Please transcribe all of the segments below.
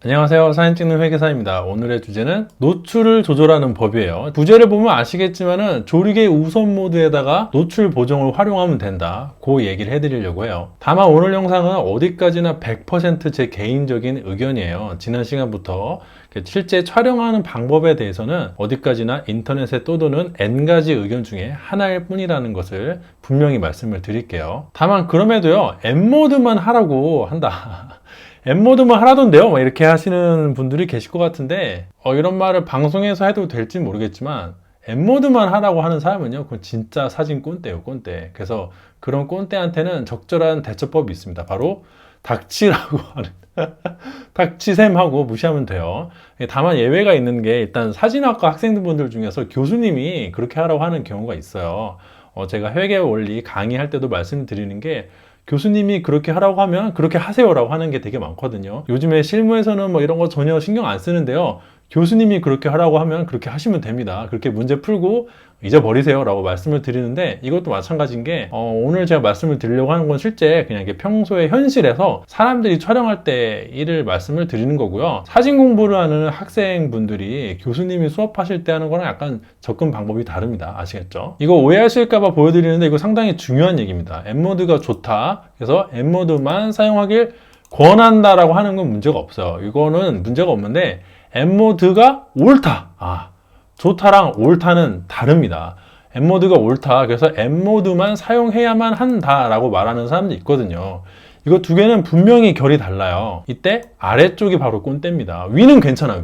안녕하세요. 사진 찍는 회계사입니다. 오늘의 주제는 노출을 조절하는 법이에요. 부제를 보면 아시겠지만은 조리개 우선 모드에다가 노출 보정을 활용하면 된다. 그 얘기를 해드리려고 해요. 다만 오늘 영상은 어디까지나 100% 제 개인적인 의견이에요. 지난 시간부터 실제 촬영하는 방법에 대해서는 어디까지나 인터넷에 떠도는 N가지 의견 중에 하나일 뿐이라는 것을 분명히 말씀을 드릴게요. 다만 그럼에도요, N모드만 하라고 한다. N모드만 하라던데요? 막 이렇게 하시는 분들이 계실 것 같은데, 이런 말을 방송에서 해도 될지 모르겠지만, N모드만 하라고 하는 사람은요, 그건 진짜 사진 꼰대예요, 꼰대. 그래서 그런 꼰대한테는 적절한 대처법이 있습니다. 바로 닥치라고 하는. 닥치셈하고 무시하면 돼요. 다만 예외가 있는 게, 일단 사진학과 학생분들 중에서 교수님이 그렇게 하라고 하는 경우가 있어요. 제가 회계 원리 강의할 때도 말씀드리는 게, 교수님이 그렇게 하라고 하면 그렇게 하세요라고 하는 게 되게 많거든요. 요즘에 실무에서는 뭐 이런 거 전혀 신경 안 쓰는데요. 교수님이 그렇게 하라고 하면 그렇게 하시면 됩니다. 그렇게 문제 풀고 잊어버리세요 라고 말씀을 드리는데, 이것도 마찬가지인 게 오늘 제가 말씀을 드리려고 하는 건 실제 그냥 이게 평소에 현실에서 사람들이 촬영할 때 일을 말씀을 드리는 거고요. 사진 공부를 하는 학생분들이 교수님이 수업하실 때 하는 거랑 약간 접근 방법이 다릅니다. 아시겠죠? 이거 오해하실까봐 보여드리는데 이거 상당히 중요한 얘기입니다. N모드가 좋다, 그래서 N모드만 사용하길 권한다라고 하는 건 문제가 없어요. 이거는 문제가 없는데, N모드가 옳다, 좋다랑 옳다는 다릅니다. N모드가 옳다, 그래서 N모드만 사용해야만 한다라고 말하는 사람도 있거든요. 이거 두 개는 분명히 결이 달라요. 이때 아래쪽이 바로 꼰대입니다. 위는 괜찮아요.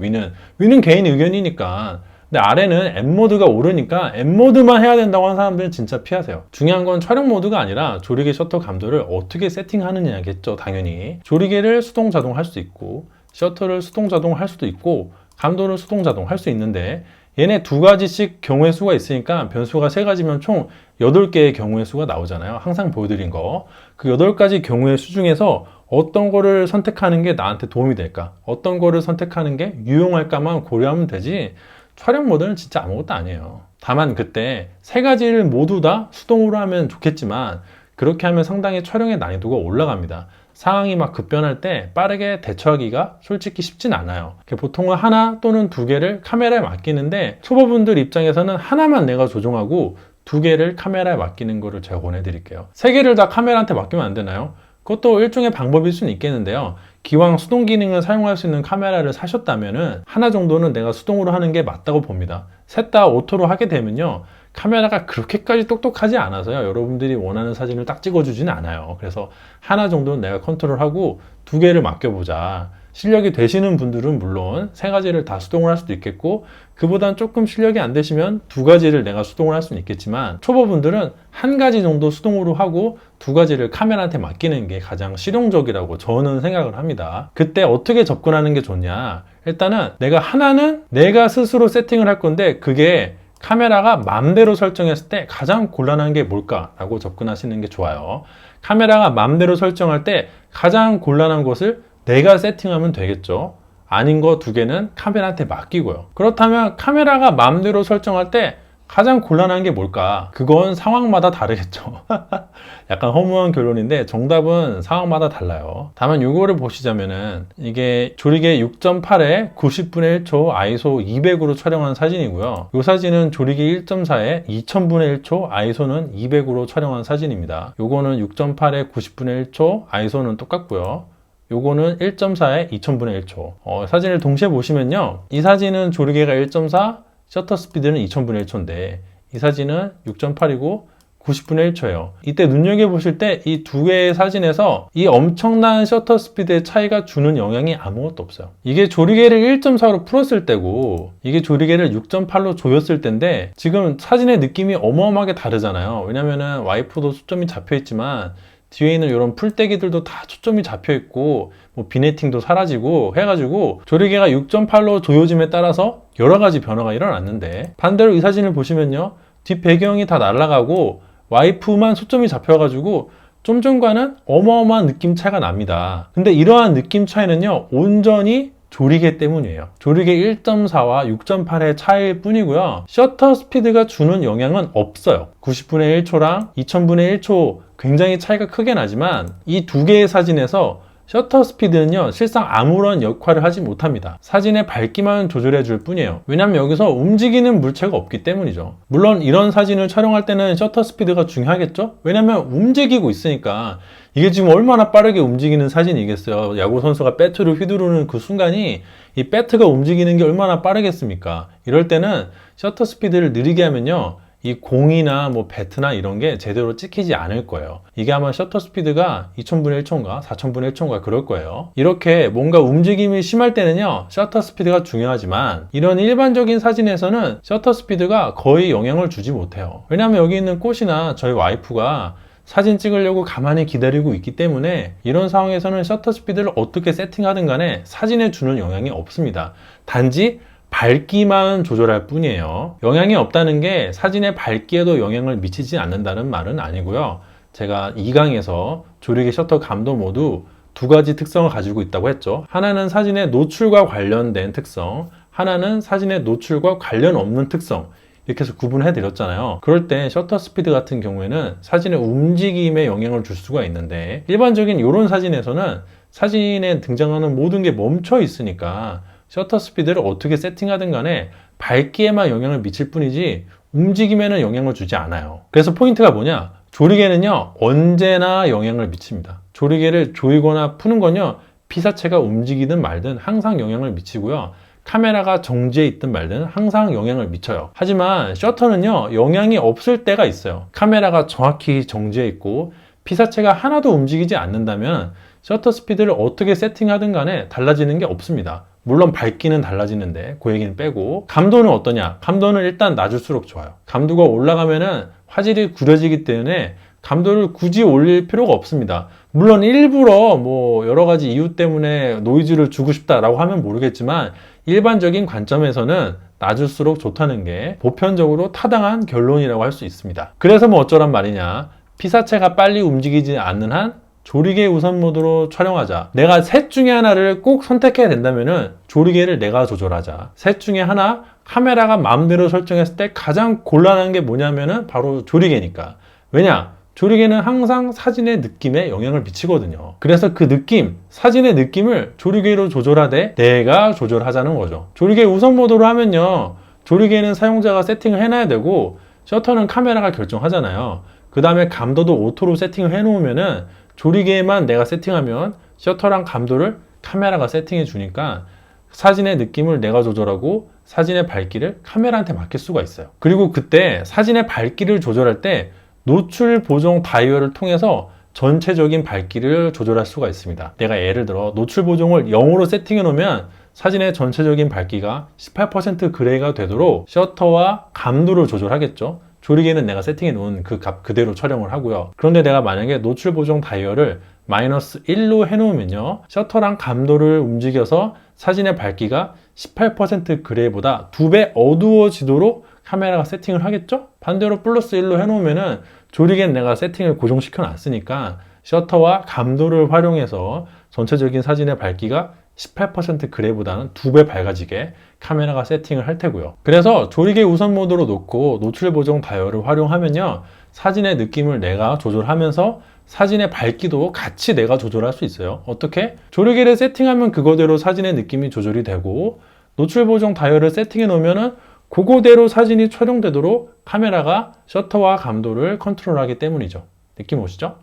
위는 개인 의견이니까. 근데 아래는 N모드가 옳으니까 N모드만 해야 된다고 하는 사람들은 진짜 피하세요. 중요한 건 촬영 모드가 아니라 조리개 셔터 감도를 어떻게 세팅하느냐겠죠. 당연히 조리개를 수동 자동 할 수 있고, 셔터를 수동 자동 할 수도 있고, 감도를 수동 자동 할 수 있는데, 얘네 두 가지씩 경우의 수가 있으니까 변수가 세 가지면 총 8개의 경우의 수가 나오잖아요. 항상 보여드린 거. 그 8가지 경우의 수 중에서 어떤 거를 선택하는 게 나한테 도움이 될까? 어떤 거를 선택하는 게 유용할까만 고려하면 되지, 촬영 모드는 진짜 아무것도 아니에요. 다만 그때 세 가지를 모두 다 수동으로 하면 좋겠지만, 그렇게 하면 상당히 촬영의 난이도가 올라갑니다. 상황이 막 급변할 때 빠르게 대처하기가 솔직히 쉽진 않아요. 보통은 하나 또는 두 개를 카메라에 맡기는데, 초보분들 입장에서는 하나만 내가 조종하고 두 개를 카메라에 맡기는 거를 제가 권해드릴게요. 세 개를 다 카메라한테 맡기면 안 되나요? 그것도 일종의 방법일 수는 있겠는데요. 기왕 수동 기능을 사용할 수 있는 카메라를 사셨다면은 하나 정도는 내가 수동으로 하는 게 맞다고 봅니다. 셋 다 오토로 하게 되면요, 카메라가 그렇게까지 똑똑하지 않아서요, 여러분들이 원하는 사진을 딱 찍어주지는 않아요. 그래서 하나 정도는 내가 컨트롤하고 두 개를 맡겨보자. 실력이 되시는 분들은 물론 세 가지를 다 수동을 할 수도 있겠고, 그보단 조금 실력이 안 되시면 두 가지를 내가 수동을 할 수는 있겠지만, 초보분들은 한 가지 정도 수동으로 하고 두 가지를 카메라한테 맡기는 게 가장 실용적이라고 저는 생각을 합니다. 그때 어떻게 접근하는 게 좋냐? 일단은 내가 하나는 내가 스스로 세팅을 할 건데, 그게 카메라가 맘대로 설정했을 때 가장 곤란한 게 뭘까라고 접근하시는 게 좋아요. 카메라가 맘대로 설정할 때 가장 곤란한 것을 내가 세팅하면 되겠죠. 아닌 거 두 개는 카메라한테 맡기고요. 그렇다면 카메라가 맘대로 설정할 때 가장 곤란한 게 뭘까? 그건 상황마다 다르겠죠. 약간 허무한 결론인데 정답은 상황마다 달라요. 다만 이거를 보시자면은, 이게 조리개 6.8에 90분의 1초 ISO 200으로 촬영한 사진이고요. 이 사진은 조리개 1.4에 2000분의 1초 ISO는 200으로 촬영한 사진입니다. 요거는 6.8에 90분의 1초 ISO는 똑같고요. 요거는 1.4에 2000분의 1초. 사진을 동시에 보시면요, 이 사진은 조리개가 1.4, 셔터 스피드는 2000분의 1초인데 이 사진은 6.8이고 90분의 1초예요. 이때 눈여겨보실 때 이 두 개의 사진에서 이 엄청난 셔터 스피드의 차이가 주는 영향이 아무것도 없어요. 이게 조리개를 1.4로 풀었을 때고, 이게 조리개를 6.8로 조였을 때인데, 지금 사진의 느낌이 어마어마하게 다르잖아요. 왜냐면은 와이프도 초점이 잡혀 있지만 뒤에 있는 이런 풀떼기들도 다 초점이 잡혀 있고, 뭐 비네팅도 사라지고 해가지고 조리개가 6.8로 조여짐에 따라서 여러 가지 변화가 일어났는데, 반대로 이 사진을 보시면요, 뒷 배경이 다 날아가고 와이프만 초점이 잡혀가지고 좀 전과는 어마어마한 느낌 차이가 납니다. 근데 이러한 느낌 차이는요, 온전히 조리개 때문이에요. 조리개 1.4와 6.8의 차이일 뿐이고요. 셔터 스피드가 주는 영향은 없어요. 90분의 1초랑 2000분의 1초 굉장히 차이가 크게 나지만 이 두 개의 사진에서 셔터 스피드는요, 실상 아무런 역할을 하지 못합니다. 사진의 밝기만 조절해 줄 뿐이에요. 왜냐면 여기서 움직이는 물체가 없기 때문이죠. 물론 이런 사진을 촬영할 때는 셔터 스피드가 중요하겠죠? 왜냐면 움직이고 있으니까. 이게 지금 얼마나 빠르게 움직이는 사진이겠어요. 야구 선수가 배트를 휘두르는 그 순간이 이 배트가 움직이는 게 얼마나 빠르겠습니까? 이럴 때는 셔터 스피드를 느리게 하면요, 이 공이나 뭐 배트나 이런 게 제대로 찍히지 않을 거예요. 이게 아마 셔터 스피드가 2000분의 1초인가 4000분의 1초인가 그럴 거예요. 이렇게 뭔가 움직임이 심할 때는요, 셔터 스피드가 중요하지만 이런 일반적인 사진에서는 셔터 스피드가 거의 영향을 주지 못해요. 왜냐하면 여기 있는 꽃이나 저희 와이프가 사진 찍으려고 가만히 기다리고 있기 때문에 이런 상황에서는 셔터 스피드를 어떻게 세팅하든 간에 사진에 주는 영향이 없습니다. 단지 밝기만 조절할 뿐이에요. 영향이 없다는 게 사진의 밝기에도 영향을 미치지 않는다는 말은 아니고요. 제가 2강에서 조리개 셔터 감도 모두 두 가지 특성을 가지고 있다고 했죠. 하나는 사진의 노출과 관련된 특성, 하나는 사진의 노출과 관련 없는 특성, 이렇게 해서 구분해 드렸잖아요. 그럴 때 셔터 스피드 같은 경우에는 사진의 움직임에 영향을 줄 수가 있는데, 일반적인 이런 사진에서는 사진에 등장하는 모든 게 멈춰 있으니까 셔터 스피드를 어떻게 세팅하든 간에 밝기에만 영향을 미칠 뿐이지 움직임에는 영향을 주지 않아요. 그래서 포인트가 뭐냐? 조리개는요, 언제나 영향을 미칩니다. 조리개를 조이거나 푸는 건요, 피사체가 움직이든 말든 항상 영향을 미치고요, 카메라가 정지해 있든 말든 항상 영향을 미쳐요. 하지만 셔터는요, 영향이 없을 때가 있어요. 카메라가 정확히 정지해 있고 피사체가 하나도 움직이지 않는다면 셔터 스피드를 어떻게 세팅하든 간에 달라지는 게 없습니다. 물론 밝기는 달라지는데 그 얘기는 빼고, 감도는 어떠냐? 감도는 일단 낮을수록 좋아요. 감도가 올라가면은 화질이 구려지기 때문에 감도를 굳이 올릴 필요가 없습니다. 물론 일부러 뭐 여러 가지 이유 때문에 노이즈를 주고 싶다라고 하면 모르겠지만, 일반적인 관점에서는 낮을수록 좋다는 게 보편적으로 타당한 결론이라고 할 수 있습니다. 그래서 뭐 어쩌란 말이냐? 피사체가 빨리 움직이지 않는 한 조리개 우선 모드로 촬영하자. 내가 셋 중에 하나를 꼭 선택해야 된다면은 조리개를 내가 조절하자. 셋 중에 하나, 카메라가 마음대로 설정했을 때 가장 곤란한 게 뭐냐면은 바로 조리개니까. 왜냐? 조리개는 항상 사진의 느낌에 영향을 미치거든요. 그래서 그 느낌, 사진의 느낌을 조리개로 조절하되 내가 조절하자는 거죠. 조리개 우선 모드로 하면요, 조리개는 사용자가 세팅을 해놔야 되고 셔터는 카메라가 결정하잖아요. 그 다음에 감도도 오토로 세팅을 해놓으면은 조리개만 내가 세팅하면 셔터랑 감도를 카메라가 세팅해 주니까 사진의 느낌을 내가 조절하고 사진의 밝기를 카메라한테 맡길 수가 있어요. 그리고 그때 사진의 밝기를 조절할 때 노출 보정 다이얼을 통해서 전체적인 밝기를 조절할 수가 있습니다. 내가 예를 들어 노출 보정을 0으로 세팅해 놓으면 사진의 전체적인 밝기가 18% 그레이가 되도록 셔터와 감도를 조절하겠죠. 조리개는 내가 세팅해 놓은 그 값 그대로 촬영을 하고요. 그런데 내가 만약에 노출 보정 다이얼을 -1로 해 놓으면요, 셔터랑 감도를 움직여서 사진의 밝기가 18% 그레이보다 2배 어두워지도록 카메라가 세팅을 하겠죠? 반대로 +1로 해 놓으면은 조리개는 내가 세팅을 고정시켜 놨으니까 셔터와 감도를 활용해서 전체적인 사진의 밝기가 18% 그레이보다는 2배 밝아지게 카메라가 세팅을 할 테고요. 그래서 조리개 우선 모드로 놓고 노출 보정 다이얼을 활용하면요, 사진의 느낌을 내가 조절하면서 사진의 밝기도 같이 내가 조절할 수 있어요. 어떻게? 조리개를 세팅하면 그거대로 사진의 느낌이 조절이 되고, 노출 보정 다이얼을 세팅해 놓으면은 그거대로 사진이 촬영되도록 카메라가 셔터와 감도를 컨트롤하기 때문이죠. 느낌 오시죠?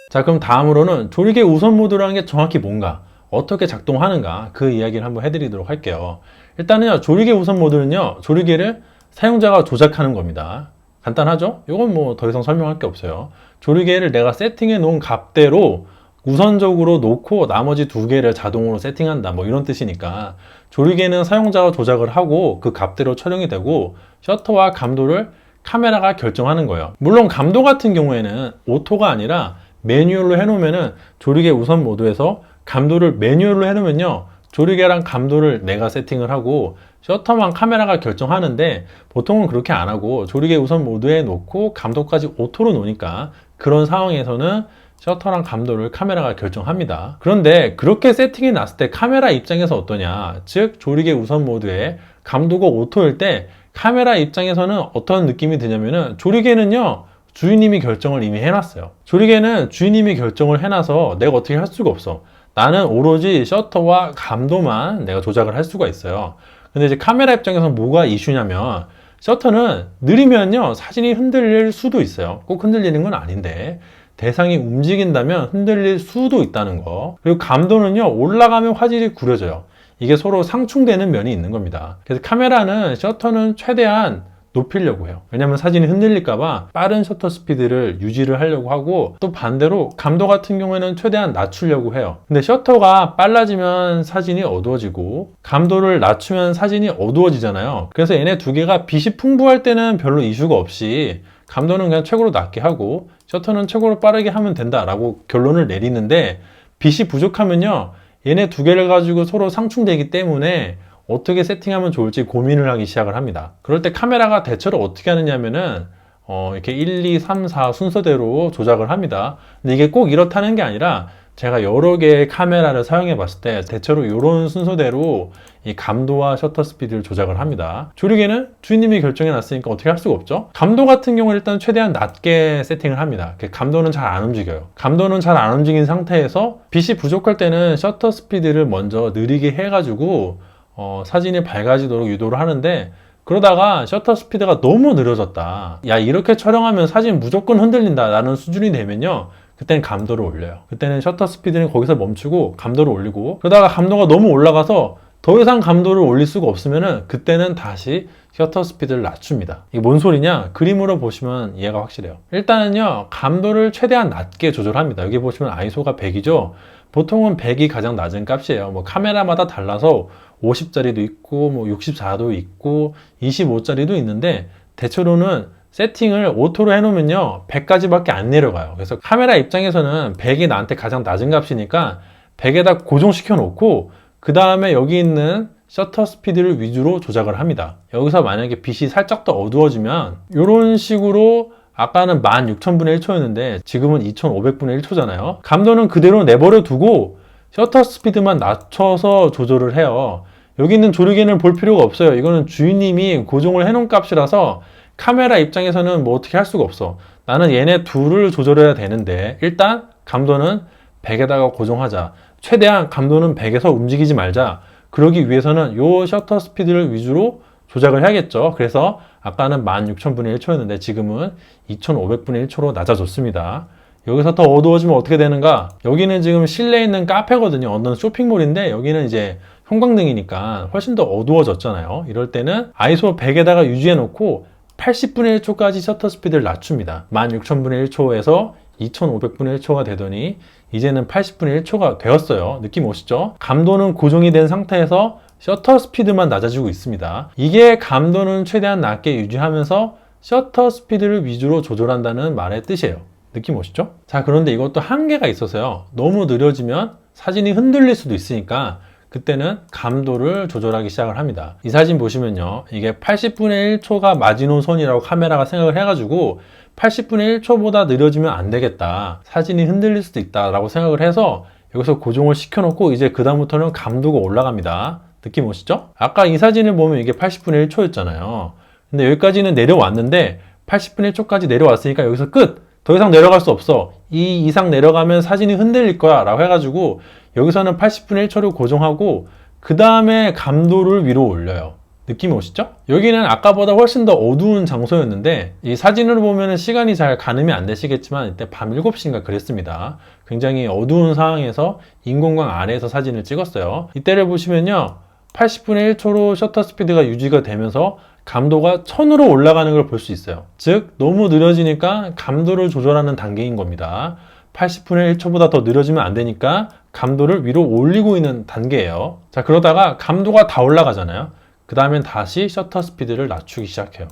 자, 그럼 다음으로는 조리개 우선 모드라는 게 정확히 뭔가, 어떻게 작동하는가, 그 이야기를 한번 해드리도록 할게요. 일단은요, 조리개 우선 모드는요, 조리개를 사용자가 조작하는 겁니다. 간단하죠? 이건 뭐 더 이상 설명할 게 없어요. 조리개를 내가 세팅해 놓은 값대로 우선적으로 놓고 나머지 두 개를 자동으로 세팅한다, 뭐 이런 뜻이니까, 조리개는 사용자가 조작을 하고 그 값대로 촬영이 되고 셔터와 감도를 카메라가 결정하는 거예요. 물론 감도 같은 경우에는 오토가 아니라 매뉴얼로 해놓으면은, 조리개 우선 모드에서 감도를 매뉴얼로 해놓으면요, 조리개랑 감도를 내가 세팅을 하고 셔터만 카메라가 결정하는데, 보통은 그렇게 안 하고 조리개 우선 모드에 놓고 감도까지 오토로 놓으니까 그런 상황에서는 셔터랑 감도를 카메라가 결정합니다. 그런데 그렇게 세팅해 놨을 때 카메라 입장에서 어떠냐, 즉 조리개 우선 모드에 감도가 오토일 때 카메라 입장에서는 어떤 느낌이 드냐면은, 조리개는요 주인님이 결정을 이미 해놨어요. 조리개는 주인님이 결정을 해놔서 내가 어떻게 할 수가 없어. 나는 오로지 셔터와 감도만 내가 조작을 할 수가 있어요. 근데 이제 카메라 입장에서 뭐가 이슈냐면, 셔터는 느리면요 사진이 흔들릴 수도 있어요. 꼭 흔들리는 건 아닌데 대상이 움직인다면 흔들릴 수도 있다는 거. 그리고 감도는요 올라가면 화질이 구려져요. 이게 서로 상충되는 면이 있는 겁니다. 그래서 카메라는 셔터는 최대한 높이려고 해요. 왜냐면 사진이 흔들릴까봐 빠른 셔터 스피드를 유지를 하려고 하고, 또 반대로 감도 같은 경우에는 최대한 낮추려고 해요. 근데 셔터가 빨라지면 사진이 어두워지고 감도를 낮추면 사진이 어두워지잖아요. 그래서 얘네 두 개가 빛이 풍부할 때는 별로 이슈가 없이 감도는 그냥 최고로 낮게 하고 셔터는 최고로 빠르게 하면 된다라고 결론을 내리는데, 빛이 부족하면요 얘네 두 개를 가지고 서로 상충되기 때문에 어떻게 세팅하면 좋을지 고민을 하기 시작을 합니다. 그럴 때 카메라가 대처를 어떻게 하느냐면은 이렇게 1, 2, 3, 4 순서대로 조작을 합니다. 근데 이게 꼭 이렇다는 게 아니라 제가 여러 개의 카메라를 사용해 봤을 때 대체로 이런 순서대로 이 감도와 셔터 스피드를 조작을 합니다. 조리개는 주인님이 결정해 놨으니까 어떻게 할 수가 없죠. 감도 같은 경우는 일단 최대한 낮게 세팅을 합니다. 감도는 잘 안 움직여요. 감도는 잘 안 움직인 상태에서 빛이 부족할 때는 셔터 스피드를 먼저 느리게 해가지고 사진이 밝아지도록 유도를 하는데, 그러다가 셔터 스피드가 너무 느려졌다, 야 이렇게 촬영하면 사진 무조건 흔들린다 라는 수준이 되면요 그때는 감도를 올려요. 그때는 셔터 스피드는 거기서 멈추고 감도를 올리고, 그러다가 감도가 너무 올라가서 더 이상 감도를 올릴 수가 없으면은 그때는 다시 셔터 스피드를 낮춥니다. 이게 뭔 소리냐? 그림으로 보시면 이해가 확실해요. 일단은요 감도를 최대한 낮게 조절합니다. 여기 보시면 아이소가 100이죠 보통은 100이 가장 낮은 값이에요. 뭐 카메라마다 달라서 50짜리도 있고 뭐 64도 있고 25짜리도 있는데, 대체로는 세팅을 오토로 해놓으면요 100까지밖에 안 내려가요. 그래서 카메라 입장에서는 100이 나한테 가장 낮은 값이니까 100에다 고정시켜 놓고 그 다음에 여기 있는 셔터 스피드를 위주로 조작을 합니다. 여기서 만약에 빛이 살짝 더 어두워지면 이런 식으로, 아까는 16,000분의 1초였는데 지금은 2,500분의 1초잖아요. 감도는 그대로 내버려 두고 셔터 스피드만 낮춰서 조절을 해요. 여기 있는 조리개는 볼 필요가 없어요. 이거는 주인님이 고정을 해놓은 값이라서 카메라 입장에서는 뭐 어떻게 할 수가 없어. 나는 얘네 둘을 조절해야 되는데, 일단 감도는 100에다가 고정하자. 최대한 감도는 100에서 움직이지 말자. 그러기 위해서는 요 셔터 스피드를 위주로 조작을 해야겠죠. 그래서 아까는 16,000분의 1초였는데 지금은 2,500분의 1초로 낮아졌습니다. 여기서 더 어두워지면 어떻게 되는가? 여기는 지금 실내에 있는 카페거든요. 어떤 쇼핑몰인데 여기는 이제 형광등이니까 훨씬 더 어두워졌잖아요. 이럴 때는 아이소 100에다가 유지해 놓고 80분의 1초까지 셔터 스피드를 낮춥니다. 16,000분의 1초에서 2,500분의 1초가 되더니 이제는 80분의 1초가 되었어요. 느낌 오시죠? 감도는 고정이 된 상태에서 셔터 스피드만 낮아지고 있습니다. 이게 감도는 최대한 낮게 유지하면서 셔터 스피드를 위주로 조절한다는 말의 뜻이에요. 느낌 오시죠? 자, 그런데 이것도 한계가 있어서요. 너무 느려지면 사진이 흔들릴 수도 있으니까 그때는 감도를 조절하기 시작을 합니다. 이 사진 보시면요. 이게 80분의 1초가 마지노선이라고 카메라가 생각을 해가지고 80분의 1초보다 느려지면 안 되겠다. 사진이 흔들릴 수도 있다라고 생각을 해서 여기서 고정을 시켜놓고 이제 그 다음부터는 감도가 올라갑니다. 느낌 오시죠? 아까 이 사진을 보면 이게 80분의 1초였잖아요. 근데 여기까지는 내려왔는데 80분의 1초까지 내려왔으니까 여기서 끝! 더 이상 내려갈 수 없어. 이 이상 내려가면 사진이 흔들릴 거야 라고 해가지고 여기서는 80분의 1초를 고정하고 그 다음에 감도를 위로 올려요. 느낌이 오시죠? 여기는 아까보다 훨씬 더 어두운 장소였는데 이 사진으로 보면 시간이 잘 가늠이 안 되시겠지만 이때 밤 7시인가 그랬습니다. 굉장히 어두운 상황에서 인공광 아래에서 사진을 찍었어요. 이때를 보시면요. 80분의 1초로 셔터 스피드가 유지가 되면서 감도가 1000으로 올라가는 걸 볼 수 있어요. 즉 너무 느려지니까 감도를 조절하는 단계인 겁니다. 80분의 1초보다 더 느려지면 안 되니까 감도를 위로 올리고 있는 단계예요. 자, 그러다가 감도가 다 올라가잖아요. 그 다음엔 다시 셔터 스피드를 낮추기 시작해요.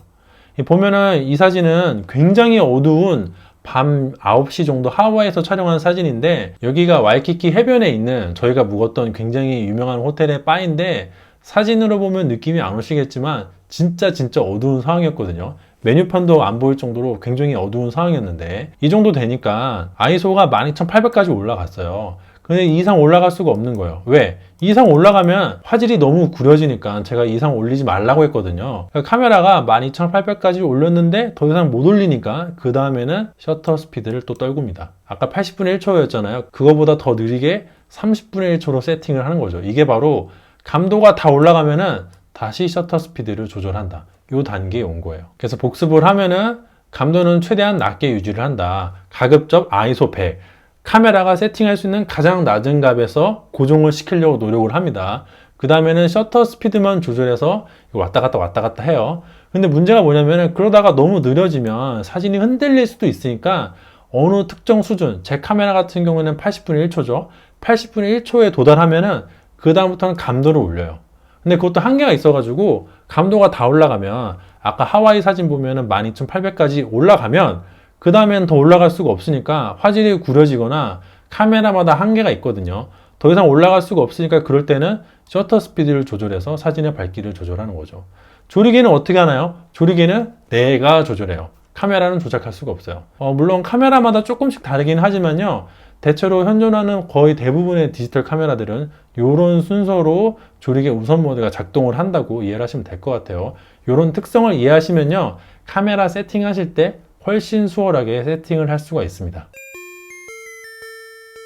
보면은 이 사진은 굉장히 어두운 밤 9시 정도 하와이에서 촬영한 사진인데 여기가 와이키키 해변에 있는 저희가 묵었던 굉장히 유명한 호텔의 바인데 사진으로 보면 느낌이 안 오시겠지만 진짜 어두운 상황이었거든요. 메뉴판도 안 보일 정도로 굉장히 어두운 상황이었는데 이 정도 되니까 아이소가 12,800까지 올라갔어요. 근데 이 이상 올라갈 수가 없는 거예요. 왜? 이 이상 올라가면 화질이 너무 구려지니까 제가 이 이상 올리지 말라고 했거든요. 그러니까 카메라가 12800까지 올렸는데 더 이상 못 올리니까 그 다음에는 셔터 스피드를 또 떨굽니다. 아까 80분의 1초였잖아요. 그거보다 더 느리게 30분의 1초로 세팅을 하는 거죠. 이게 바로 감도가 다 올라가면은 다시 셔터 스피드를 조절한다. 이 단계에 온 거예요. 그래서 복습을 하면은 감도는 최대한 낮게 유지를 한다. 가급적 ISO 100. 카메라가 세팅할 수 있는 가장 낮은 값에서 고정을 시키려고 노력을 합니다. 그 다음에는 셔터 스피드만 조절해서 왔다 갔다 해요. 근데 문제가 뭐냐면 그러다가 너무 느려지면 사진이 흔들릴 수도 있으니까 어느 특정 수준, 제 카메라 같은 경우에는 80분의 1초죠. 80분의 1초에 도달하면은 그 다음부터는 감도를 올려요. 근데 그것도 한계가 있어가지고 감도가 다 올라가면 아까 하와이 사진 보면은 12800까지 올라가면 그 다음엔 더 올라갈 수가 없으니까 화질이 구려지거나 카메라마다 한계가 있거든요. 더 이상 올라갈 수가 없으니까 그럴 때는 셔터 스피드를 조절해서 사진의 밝기를 조절하는 거죠. 조리개는 어떻게 하나요? 조리개는 내가 조절해요. 카메라는 조작할 수가 없어요. 물론 카메라마다 조금씩 다르긴 하지만요. 대체로 현존하는 거의 대부분의 디지털 카메라들은 이런 순서로 조리개 우선 모드가 작동을 한다고 이해를 하시면 될 것 같아요. 이런 특성을 이해하시면요. 카메라 세팅하실 때 훨씬 수월하게 세팅을 할 수가 있습니다.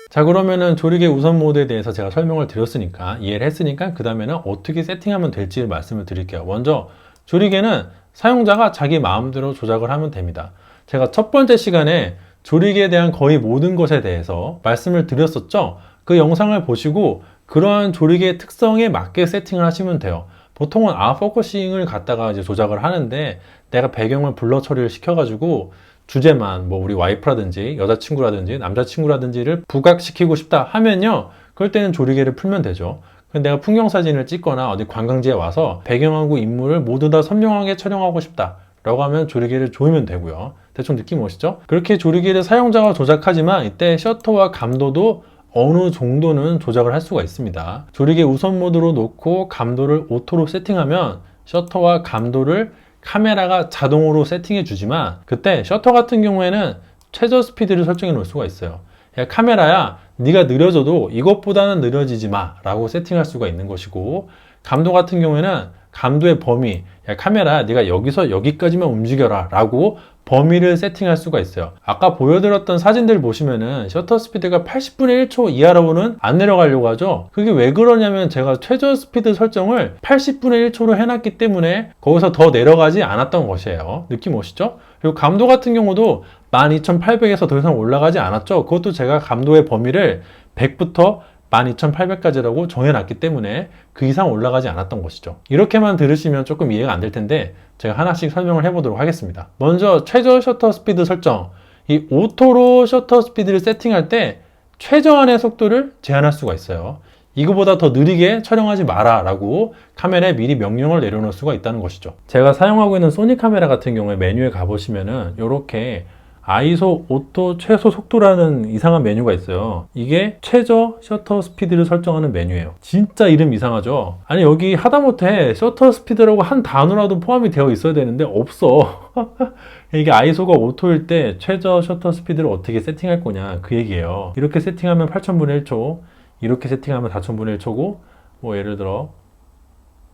자, 그러면은 조리개 우선 모드에 대해서 제가 설명을 드렸으니까 이해를 했으니까 그 다음에는 어떻게 세팅하면 될지 말씀을 드릴게요. 먼저 조리개는 사용자가 자기 마음대로 조작을 하면 됩니다. 제가 첫 번째 시간에 조리개에 대한 거의 모든 것에 대해서 말씀을 드렸었죠. 그 영상을 보시고 그러한 조리개의 특성에 맞게 세팅을 하시면 돼요. 보통은 아웃포커싱을 갖다가 이제 조작을 하는데 내가 배경을 블러 처리를 시켜가지고 주제만 우리 와이프라든지 여자친구라든지 남자친구라든지를 부각시키고 싶다 하면요. 그럴 때는 조리개를 풀면 되죠. 근데 내가 풍경 사진을 찍거나 어디 관광지에 와서 배경하고 인물을 모두 다 선명하게 촬영하고 싶다 라고 하면 조리개를 조이면 되고요. 대충 느낌 오시죠? 그렇게 조리개를 사용자가 조작하지만 이때 셔터와 감도도 어느 정도는 조작을 할 수가 있습니다. 조리개 우선 모드로 놓고 감도를 오토로 세팅하면 셔터와 감도를 카메라가 자동으로 세팅해 주지만 그때 셔터 같은 경우에는 최저 스피드를 설정해 놓을 수가 있어요. 야, 카메라야 네가 느려져도 이것보다는 느려지지 마 라고 세팅할 수가 있는 것이고, 감도 같은 경우에는 감도의 범위, 야, 카메라 네가 여기서 여기까지만 움직여라 라고 범위를 세팅할 수가 있어요. 아까 보여드렸던 사진들 보시면은 셔터 스피드가 80분의 1초 이하로는 안 내려가려고 하죠. 그게 왜 그러냐면 제가 최저 스피드 설정을 80분의 1초로 해놨기 때문에 거기서 더 내려가지 않았던 것이에요. 느낌 오시죠? 그리고 감도 같은 경우도 12800에서 더 이상 올라가지 않았죠. 그것도 제가 감도의 범위를 100부터 12800까지라고 정해놨기 때문에 그 이상 올라가지 않았던 것이죠. 이렇게만 들으시면 조금 이해가 안 될 텐데 제가 하나씩 설명을 해보도록 하겠습니다. 먼저 최저 셔터 스피드 설정. 이 오토로 셔터 스피드를 세팅할 때 최저한의 속도를 제한할 수가 있어요. 이거보다 더 느리게 촬영하지 마라 라고 카메라에 미리 명령을 내려놓을 수가 있다는 것이죠. 제가 사용하고 있는 소니 카메라 같은 경우에 메뉴에 가보시면은 이렇게 ISO 오토 최소 속도라는 이상한 메뉴가 있어요. 이게 최저 셔터 스피드를 설정하는 메뉴예요. 진짜 이름 이상하죠? 아니 여기 하다못해 셔터 스피드라고 한 단어라도 포함이 되어 있어야 되는데 없어. 이게 ISO가 오토일 때 최저 셔터 스피드를 어떻게 세팅할 거냐 그 얘기예요. 이렇게 세팅하면 8000분의 1초, 이렇게 세팅하면 4000분의 1초고 예를 들어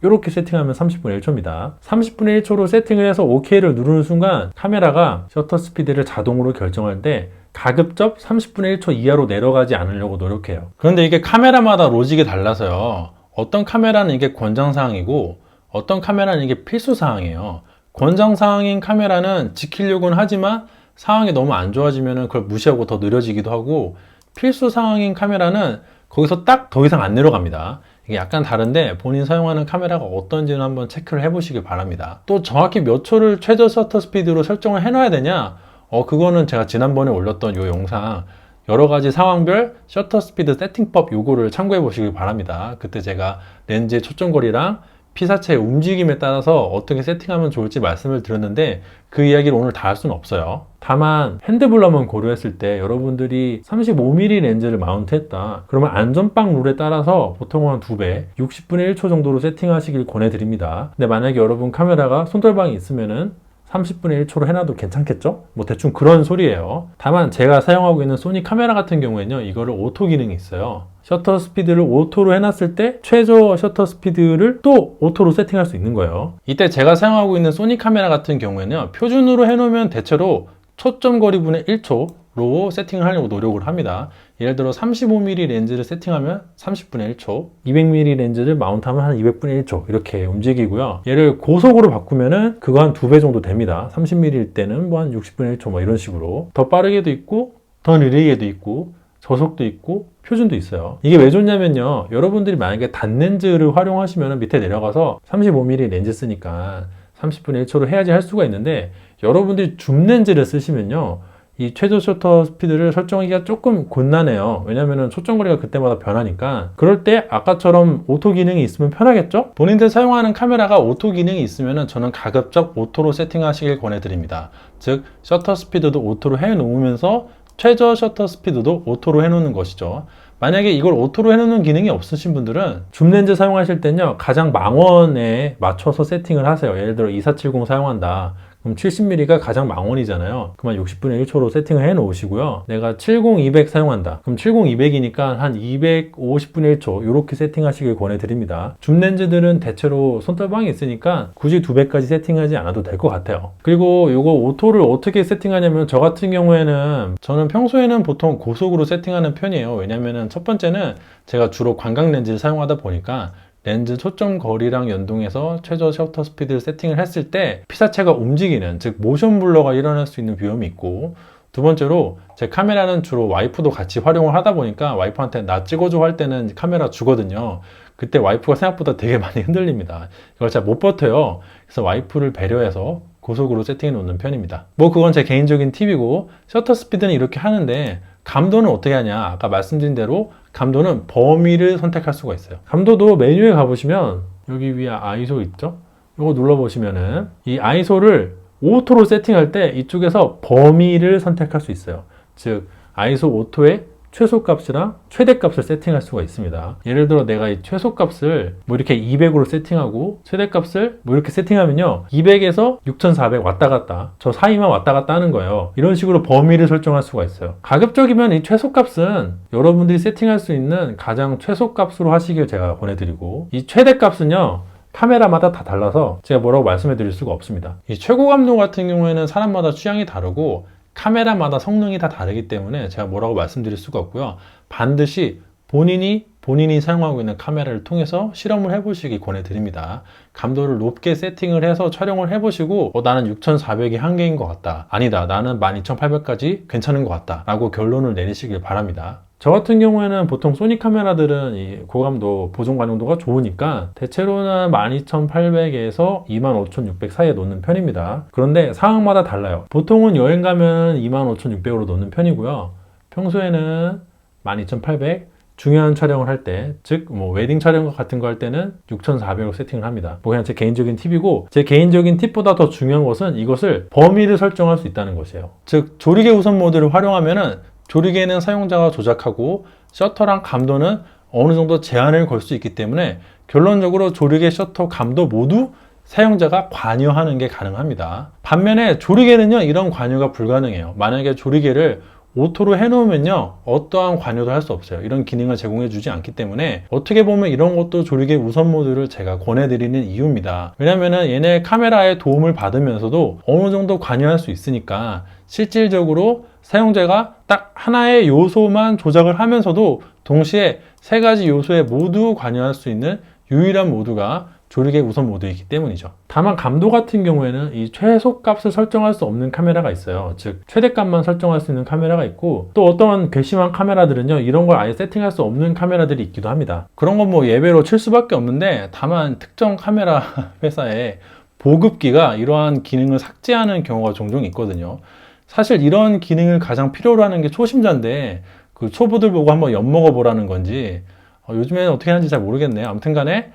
이렇게 세팅하면 30분의 1초입니다. 30분의 1초로 세팅을 해서 OK를 누르는 순간 카메라가 셔터 스피드를 자동으로 결정할 때 가급적 30분의 1초 이하로 내려가지 않으려고 노력해요. 그런데 이게 카메라마다 로직이 달라서요. 어떤 카메라는 이게 권장사항이고 어떤 카메라는 이게 필수사항이에요. 권장사항인 카메라는 지키려고는 하지만 상황이 너무 안 좋아지면 그걸 무시하고 더 느려지기도 하고, 필수사항인 카메라는 거기서 딱 더 이상 안 내려갑니다. 이게 약간 다른데 본인 사용하는 카메라가 어떤지는 한번 체크를 해보시길 바랍니다. 또 정확히 몇 초를 최저 셔터 스피드로 설정을 해놔야 되냐? 그거는 제가 지난번에 올렸던 이 영상 여러 가지 상황별 셔터 스피드 세팅법 요거를 참고해 보시길 바랍니다. 그때 제가 렌즈의 초점거리랑 피사체의 움직임에 따라서 어떻게 세팅하면 좋을지 말씀을 드렸는데 그 이야기를 오늘 다 할 수는 없어요. 다만 핸드블러만 고려했을 때 여러분들이 35mm 렌즈를 마운트했다 그러면 안전빵 룰에 따라서 보통은 한 2배 60분의 1초 정도로 세팅하시길 권해드립니다. 근데 만약에 여러분 카메라가 손떨방이 있으면은 30분의 1초로 해놔도 괜찮겠죠? 뭐 대충 그런 소리예요. 다만 제가 사용하고 있는 소니 카메라 같은 경우에는요, 이거를 오토 기능이 있어요. 셔터 스피드를 오토로 해놨을 때 최저 셔터 스피드를 또 오토로 세팅할 수 있는 거예요. 이때 제가 사용하고 있는 소니 카메라 같은 경우에는요, 표준으로 해놓으면 대체로 초점 거리분의 1초로 세팅을 하려고 노력을 합니다. 예를 들어 35mm 렌즈를 세팅하면 30분의 1초, 200mm 렌즈를 마운트하면 한 200분의 1초 이렇게 움직이고요. 얘를 고속으로 바꾸면은 그거 한 2배 정도 됩니다. 30mm일 때는 뭐 한 60분의 1초 뭐 이런 식으로 더 빠르게도 있고 더 느리게도 있고 저속도 있고 표준도 있어요. 이게 왜 좋냐면요, 여러분들이 만약에 단렌즈를 활용하시면 밑에 내려가서 35mm 렌즈 쓰니까 30분의 1초로 해야지 할 수가 있는데, 여러분들이 줌 렌즈를 쓰시면요, 이 최저 셔터 스피드를 설정하기가 조금 곤란해요. 왜냐면은 초점거리가 그때마다 변하니까. 그럴 때 아까처럼 오토 기능이 있으면 편하겠죠? 본인들 사용하는 카메라가 오토 기능이 있으면은 저는 가급적 오토로 세팅하시길 권해드립니다. 즉 셔터 스피드도 오토로 해놓으면서 최저 셔터 스피드도 오토로 해놓는 것이죠. 만약에 이걸 오토로 해놓는 기능이 없으신 분들은 줌 렌즈 사용하실 때는요, 가장 망원에 맞춰서 세팅을 하세요. 예를 들어 2470 사용한다. 그럼 70mm가 가장 망원이잖아요. 그만 60분의 1초로 세팅을 해 놓으시고요. 내가 70-200 사용한다. 그럼 70-200이니까 한 250분의 1초 이렇게 세팅하시길 권해드립니다. 줌 렌즈들은 대체로 손떨방이 있으니까 굳이 2배까지 세팅하지 않아도 될 것 같아요. 그리고 이거 오토를 어떻게 세팅하냐면, 저 같은 경우에는 저는 평소에는 보통 고속으로 세팅하는 편이에요. 왜냐면은 첫 번째는 제가 주로 관광 렌즈를 사용하다 보니까 렌즈 초점 거리랑 연동해서 최저 셔터 스피드를 세팅을 했을 때 피사체가 움직이는, 즉 모션 블러가 일어날 수 있는 위험이 있고, 두 번째로 제 카메라는 주로 와이프도 같이 활용을 하다 보니까 와이프한테 나 찍어줘 할 때는 카메라 주거든요. 그때 와이프가 생각보다 되게 많이 흔들립니다. 이걸 잘 못 버텨요. 그래서 와이프를 배려해서 고속으로 세팅해 놓는 편입니다. 뭐 그건 제 개인적인 팁이고, 셔터 스피드는 이렇게 하는데 감도는 어떻게 하냐, 아까 말씀드린 대로 감도는 범위를 선택할 수가 있어요. 감도도 메뉴에 가보시면 여기 위에 아이소 있죠? 이거 눌러보시면은 이 아이소를 오토로 세팅할 때 이쪽에서 범위를 선택할 수 있어요. 즉 아이소 오토의 최소값이랑 최대값을 세팅할 수가 있습니다. 예를 들어 내가 이 최소값을 뭐 이렇게 200으로 세팅하고 최대값을 뭐 이렇게 세팅하면요, 200에서 6400 왔다 갔다, 저 사이만 왔다 갔다 하는 거예요. 이런 식으로 범위를 설정할 수가 있어요. 가급적이면 이 최소값은 여러분들이 세팅할 수 있는 가장 최소값으로 하시길 제가 권해드리고, 이 최대값은요 카메라마다 다 달라서 제가 뭐라고 말씀해 드릴 수가 없습니다. 이 최고 감도 같은 경우에는 사람마다 취향이 다르고 카메라마다 성능이 다 다르기 때문에 제가 뭐라고 말씀드릴 수가 없고요. 반드시 본인이 사용하고 있는 카메라를 통해서 실험을 해보시기 권해드립니다. 감도를 높게 세팅을 해서 촬영을 해보시고 나는 6400이 한계인 것 같다, 아니다, 나는 12800까지 괜찮은 것 같다 라고 결론을 내리시길 바랍니다. 저 같은 경우에는 보통 소니 카메라들은 이 고감도 보정 관용도가 좋으니까 대체로는 12800에서 25600 사이에 놓는 편입니다. 그런데 상황마다 달라요. 보통은 여행 가면 25600으로 놓는 편이고요. 평소에는 12800, 중요한 촬영을 할 때, 즉 뭐 웨딩 촬영 같은 거 할 때는 6400으로 세팅을 합니다. 뭐 그냥 제 개인적인 팁이고, 제 개인적인 팁보다 더 중요한 것은 이것을 범위를 설정할 수 있다는 것이에요. 즉 조리개 우선 모드를 활용하면은 조리개는 사용자가 조작하고 셔터랑 감도는 어느 정도 제한을 걸 수 있기 때문에 결론적으로 조리개, 셔터, 감도 모두 사용자가 관여하는 게 가능합니다. 반면에 조리개는요, 이런 관여가 불가능해요. 만약에 조리개를 오토로 해놓으면요, 어떠한 관여도 할 수 없어요. 이런 기능을 제공해 주지 않기 때문에 어떻게 보면 이런 것도 조리개 우선 모드를 제가 권해드리는 이유입니다. 왜냐면은 얘네 카메라의 도움을 받으면서도 어느 정도 관여할 수 있으니까 실질적으로 사용자가 딱 하나의 요소만 조작을 하면서도 동시에 세 가지 요소에 모두 관여할 수 있는 유일한 모드가 조리개 우선 모드이기 때문이죠. 다만 감도 같은 경우에는 이 최소값을 설정할 수 없는 카메라가 있어요. 즉 최대값만 설정할 수 있는 카메라가 있고, 또 어떤 괘씸한 카메라들은요, 이런 걸 아예 세팅할 수 없는 카메라들이 있기도 합니다. 그런 건 뭐 예외로 칠 수밖에 없는데, 다만 특정 카메라 회사의 보급기가 이러한 기능을 삭제하는 경우가 종종 있거든요. 사실 이런 기능을 가장 필요로 하는 게 초심자인데 그 초보들 보고 한번 엿먹어 보라는 건지 요즘에는 어떻게 하는지 잘 모르겠네요. 아무튼 간에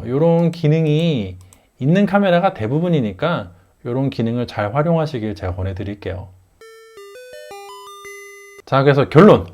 이런 기능이 있는 카메라가 대부분이니까 이런 기능을 잘 활용하시길 제가 권해드릴게요. 자, 그래서 결론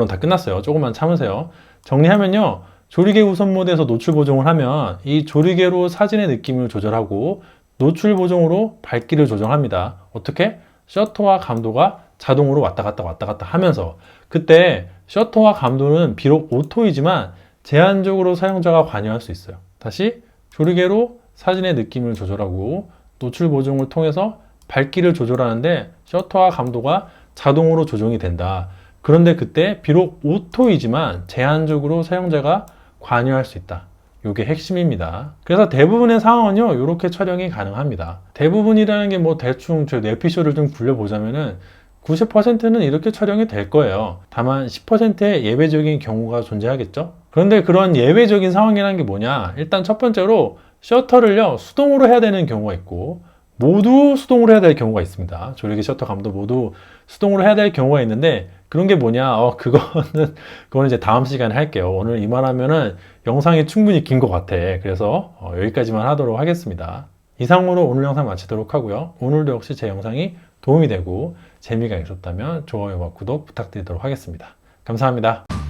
다 끝났어요. 조금만 참으세요. 정리하면요, 조리개 우선 모드에서 노출 보정을 하면 이 조리개로 사진의 느낌을 조절하고 노출 보정으로 밝기를 조정합니다. 어떻게? 셔터와 감도가 자동으로 왔다 갔다 하면서, 그때 셔터와 감도는 비록 오토이지만 제한적으로 사용자가 관여할 수 있어요. 다시 조리개로 사진의 느낌을 조절하고 노출 보정을 통해서 밝기를 조절하는데 셔터와 감도가 자동으로 조정이 된다. 그런데 그때 비록 오토이지만 제한적으로 사용자가 관여할 수 있다. 이게 핵심입니다. 그래서 대부분의 상황은요, 이렇게 촬영이 가능합니다. 대부분이라는 게 뭐 대충 저 뇌피쇼를 좀 굴려보자면은 90%는 이렇게 촬영이 될 거예요. 다만 10%의 예외적인 경우가 존재하겠죠? 그런데 그런 예외적인 상황이라는 게 뭐냐? 일단 첫 번째로 셔터를요, 수동으로 해야 되는 경우가 있고, 모두 수동으로 해야 될 경우가 있습니다. 조리개 셔터 감도 모두 수동으로 해야 될 경우가 있는데, 그런 게 뭐냐? 그거는 이제 다음 시간에 할게요. 오늘 이만하면은 영상이 충분히 긴 것 같아. 그래서 여기까지만 하도록 하겠습니다. 이상으로 오늘 영상 마치도록 하고요. 오늘도 역시 제 영상이 도움이 되고 재미가 있었다면 좋아요와 구독 부탁드리도록 하겠습니다. 감사합니다.